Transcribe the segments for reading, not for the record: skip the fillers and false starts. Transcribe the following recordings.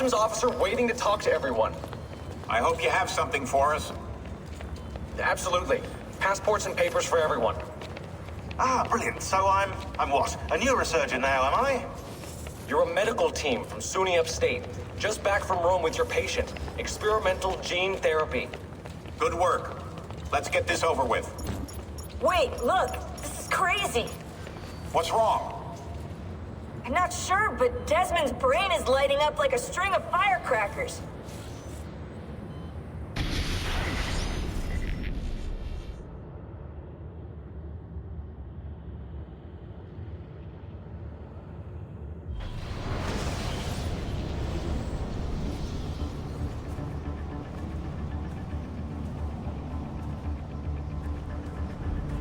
customs officer waiting to talk to everyone. I hope you have something for us. Absolutely. Passports and papers for everyone. Ah, brilliant. So I'm what? A neurosurgeon now, am I? You're a medical team from SUNY Upstate. Just back from Rome with your patient. Experimental gene therapy. Good work. Let's get this over with. Wait, look! This is crazy! What's wrong? I'm not sure, but Desmond's brain is lighting up like a string of firecrackers.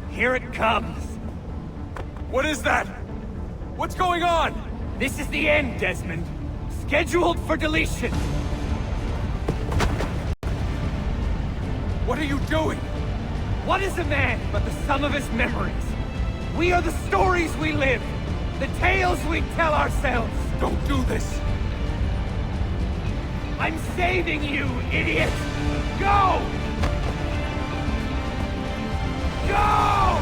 Here it comes! What is that? What's going on? This is the end, Desmond. Scheduled for deletion. What are you doing? What is a man but the sum of his memories? We are the stories we live, the tales we tell ourselves. Don't do this. I'm saving you, idiot! Go! Go!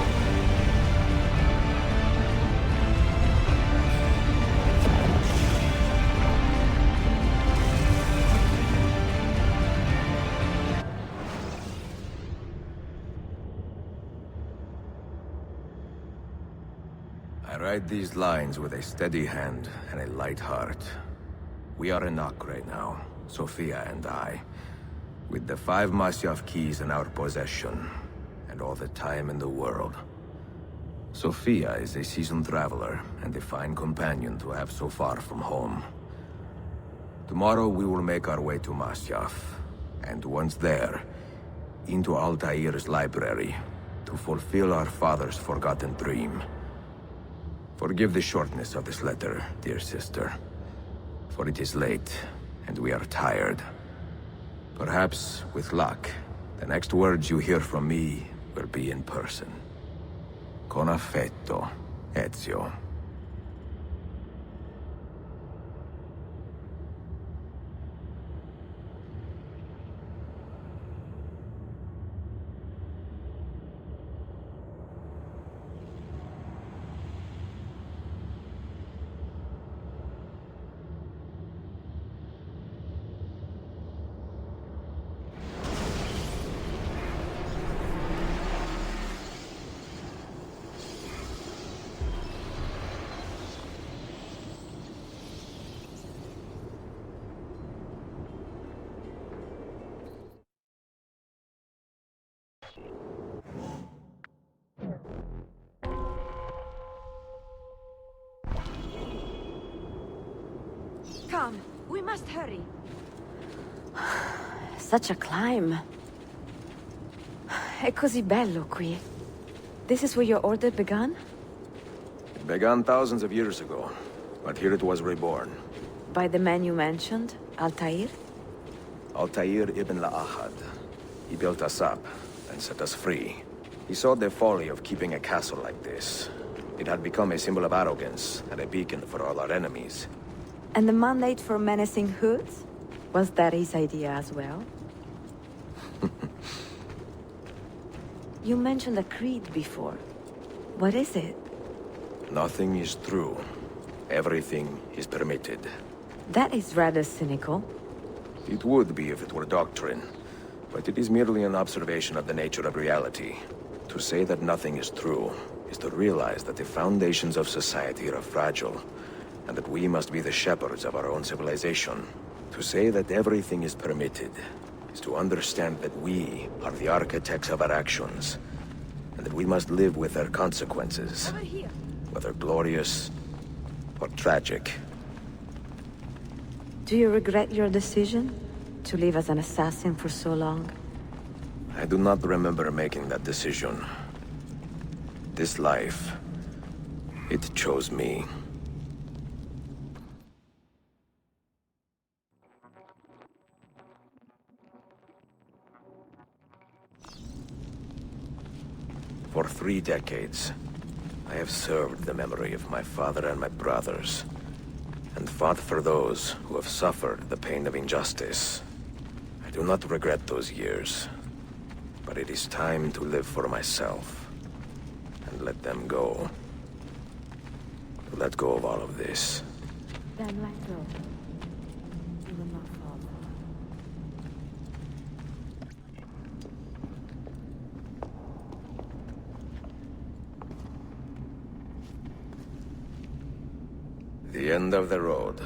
I write these lines with a steady hand and a light heart. We are in Nock right now, Sophia and I, with the 5 Masyaf keys in our possession, and all the time in the world. Sophia is a seasoned traveler, and a fine companion to have so far from home. Tomorrow we will make our way to Masyaf, and once there, into Altair's library, to fulfill our father's forgotten dream. Forgive the shortness of this letter, dear sister, for it is late, and we are tired. Perhaps, with luck, the next words you hear from me will be in person. Con affetto, Ezio. Come, we must hurry. Such a climb. È così bello qui. This is where your order began? It began thousands of years ago, but here it was reborn. By the man you mentioned, Altair? Altair ibn La'ahad. He built us up, and set us free. He saw the folly of keeping a castle like this. It had become a symbol of arrogance, and a beacon for all our enemies. And the mandate for menacing hoods? Was that his idea as well? You mentioned a creed before. What is it? Nothing is true. Everything is permitted. That is rather cynical. It would be if it were doctrine, but it is merely an observation of the nature of reality. To say that nothing is true is to realize that the foundations of society are fragile, and that we must be the shepherds of our own civilization. To say that everything is permitted is to understand that we are the architects of our actions, and that we must live with their consequences, whether glorious or tragic. Do you regret your decision to live as an assassin for so long? I do not remember making that decision. This life, it chose me. For 3 decades, I have served the memory of my father and my brothers. and fought for those who have suffered the pain of injustice. I do not regret those years, but it is time to live for myself and let them go. To let go of all of this. Then let go. You will not fall. The end of the road.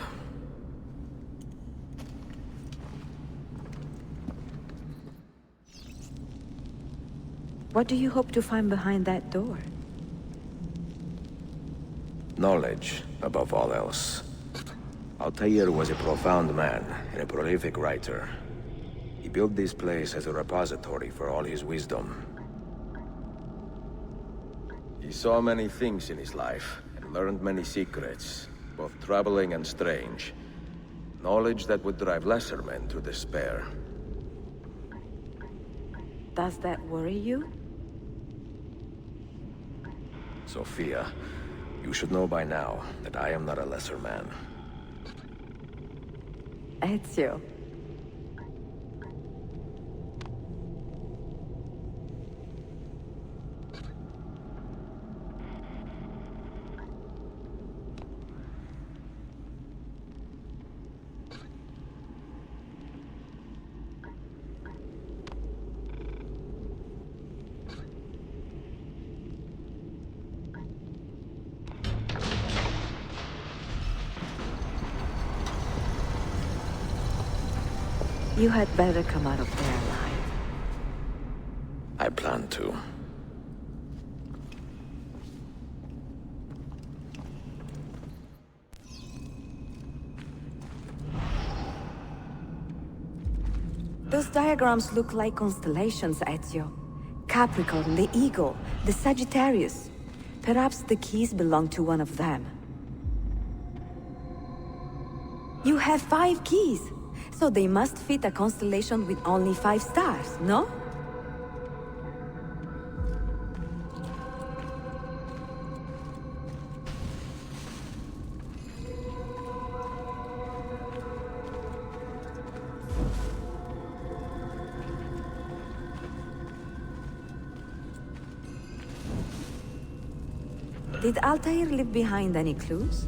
What do you hope to find behind that door? Knowledge, above all else. Altair was a profound man and a prolific writer. He built this place as a repository for all his wisdom. He saw many things in his life and learned many secrets, both troubling and strange. Knowledge that would drive lesser men to despair. Does that worry you? Sophia, you should know by now that I am not a lesser man. Ezio. You had better come out of there alive. I plan to. Those diagrams look like constellations, Ezio. Capricorn, the Eagle, the Sagittarius. Perhaps the keys belong to one of them. You have 5 keys, so they must fit a constellation with only 5 stars, no? Did Altair leave behind any clues?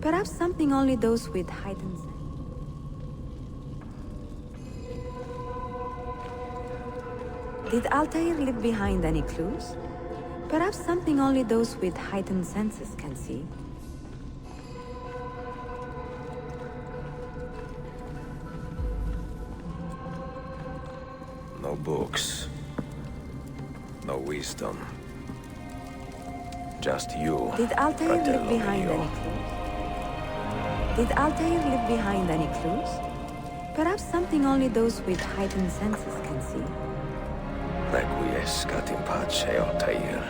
Perhaps something only those with heightened sense. Did Altair leave behind any clues? Perhaps something only those with heightened senses can see. No books. No wisdom. Just you, Did Altair leave Fratello behind mio. any clues? Did Altair leave behind any clues? Perhaps something only those with heightened senses can see. Requiescat in pace, Altair.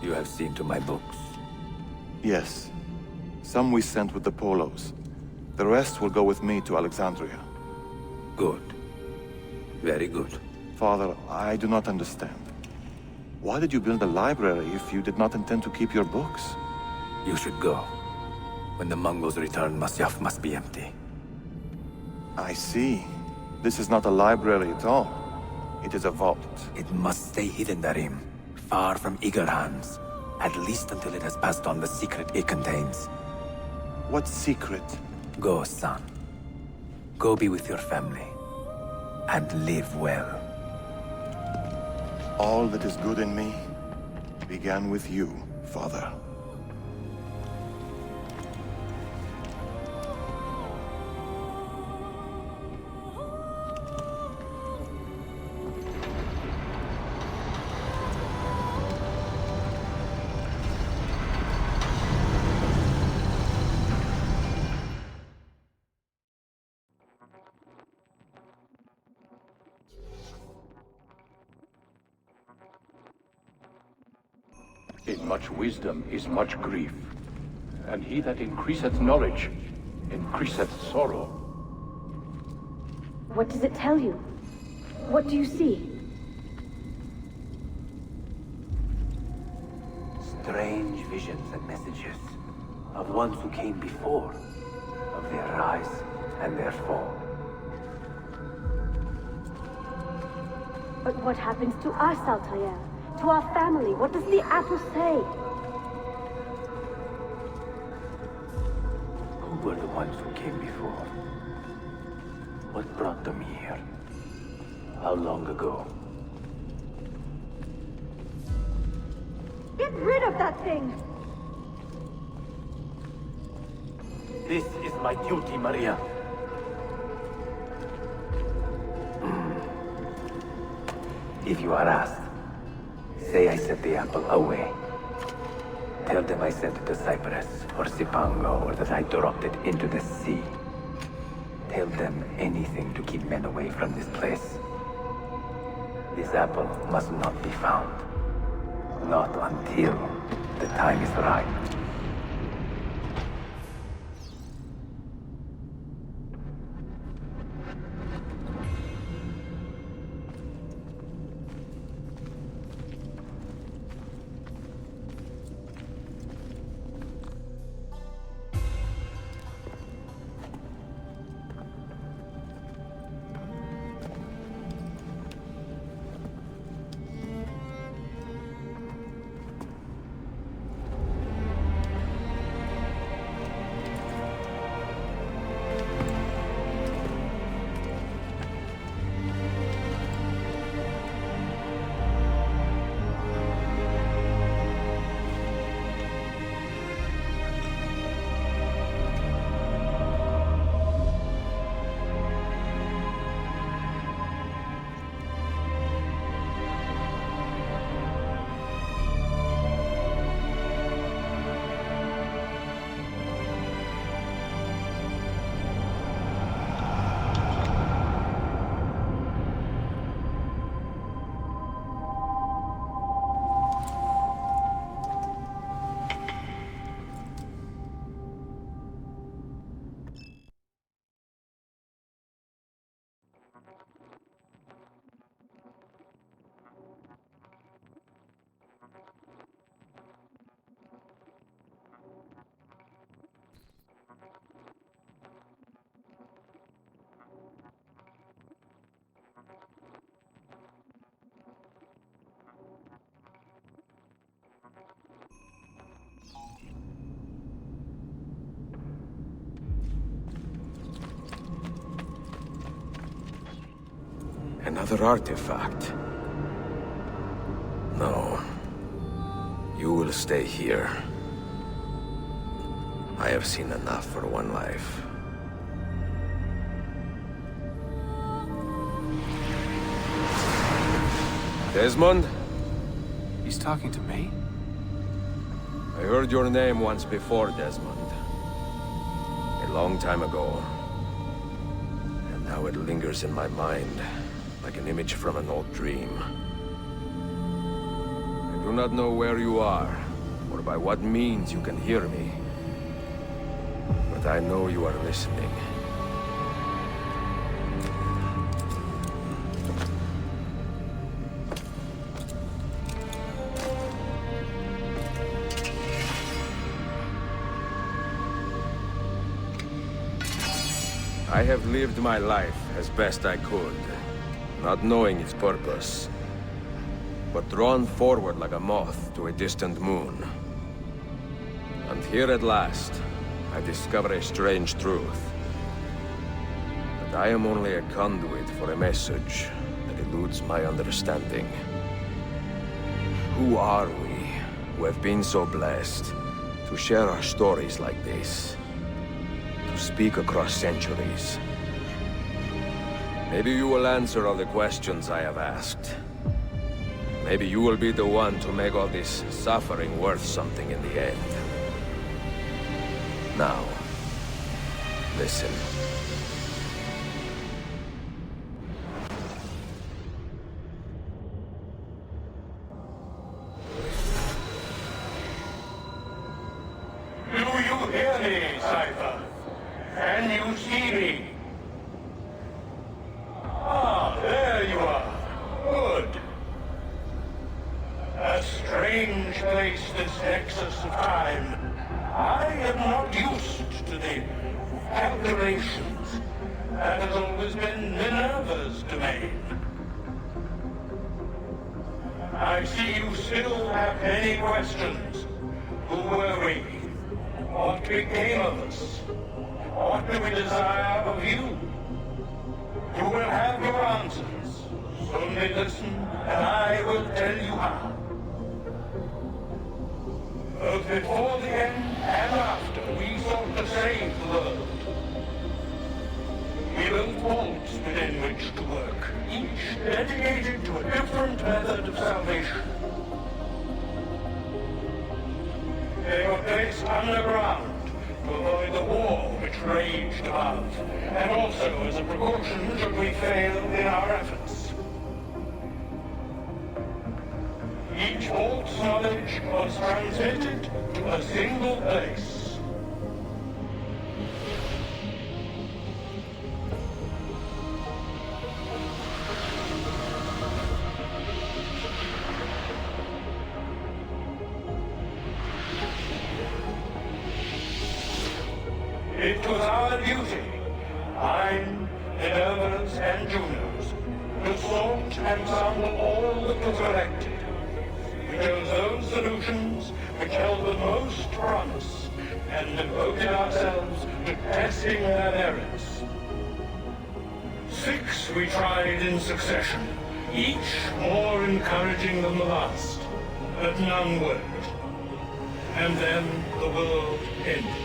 You have seen to my books. Yes. Some we sent with the Polos. The rest will go with me to Alexandria. Good. Very good. Father, I do not understand. Why did you build a library if you did not intend to keep your books? You should go. When the Mongols return, Masyaf must be empty. I see. This is not a library at all. It is a vault. It must stay hidden, Darim. Far from eager hands. At least until it has passed on the secret it contains. What secret? Go, son. Go be with your family. And live well. All that is good in me began with you, Father. In much wisdom is much grief, and he that increaseth knowledge increaseth sorrow. What does it tell you? What do you see? Strange visions and messages of ones who came before, of their rise and their fall. But what happens to us, Altair? To our family? What does the apple say? Who were the ones who came before? What brought them here? How long ago? Get rid of that thing! This is my duty, Maria. If you are asked, say I sent the apple away. Tell them I sent it to Cyprus, or Cipango, or that I dropped it into the sea. Tell them anything to keep men away from this place. This apple must not be found. Not until the time is right. Another artifact. No. You will stay here. I have seen enough for one life. Desmond? He's talking to me? I heard your name once before, Desmond. A long time ago. And now it lingers in my mind, like an image from an old dream. I do not know where you are, or by what means you can hear me. But I know you are listening. I have lived my life as best I could, not knowing its purpose, but drawn forward like a moth to a distant moon. And here at last, I discover a strange truth. That I am only a conduit for a message that eludes my understanding. Who are we, who have been so blessed, to share our stories like this? To speak across centuries. Maybe you will answer all the questions I have asked. Maybe you will be the one to make all this suffering worth something in the end. Now, listen. A strange place, this nexus of time. I am not used to the calculations. That has always been Minerva's domain. I see you still have many questions. Who were we? What became of us? What do we desire of you? You will have your answers. Only listen, and I will tell you how. Both before the end and after, we sought to save the world. We built vaults within which to work, each dedicated to a different method of salvation. They were placed underground to avoid the war which raged above, and also as a precaution should we fail in our efforts. Each vault's knowledge was transmitted to a single place. It was our duty, mine, Minerva's, and Juno's, to sort and sample all that was collected. We chose those solutions which held the most promise, and devoted ourselves to testing their merits. 6 we tried in succession, each more encouraging than the last, but none worked. And then the world ended.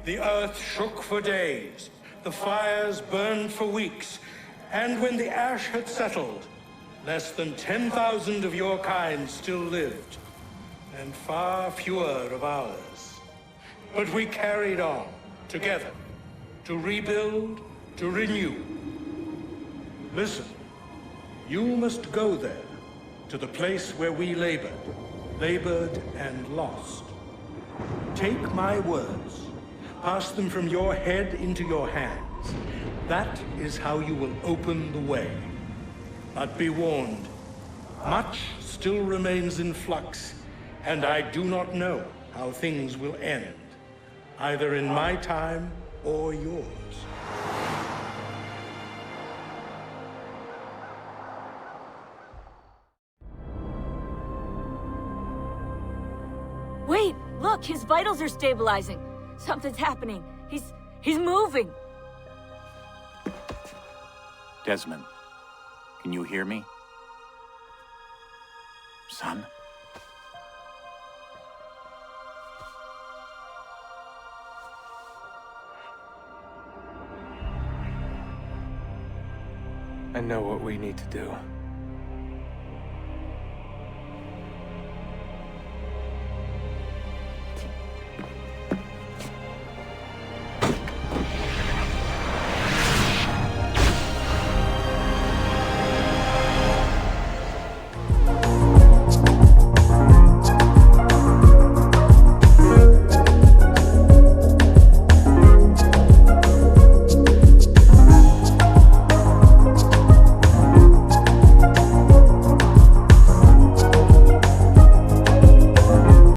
The earth shook for days, the fires burned for weeks, and when the ash had settled, less than 10,000 of your kind still lived, and far fewer of ours. But we carried on, together, to rebuild, to renew. Listen, you must go there, to the place where we labored and lost. Take my words. Pass them from your head into your hands. That is how you will open the way. But be warned, much still remains in flux, and I do not know how things will end, either in my time or yours. Wait, look, his vitals are stabilizing. Something's happening. He's moving. Desmond, Can you hear me? Son? I know what we need to do.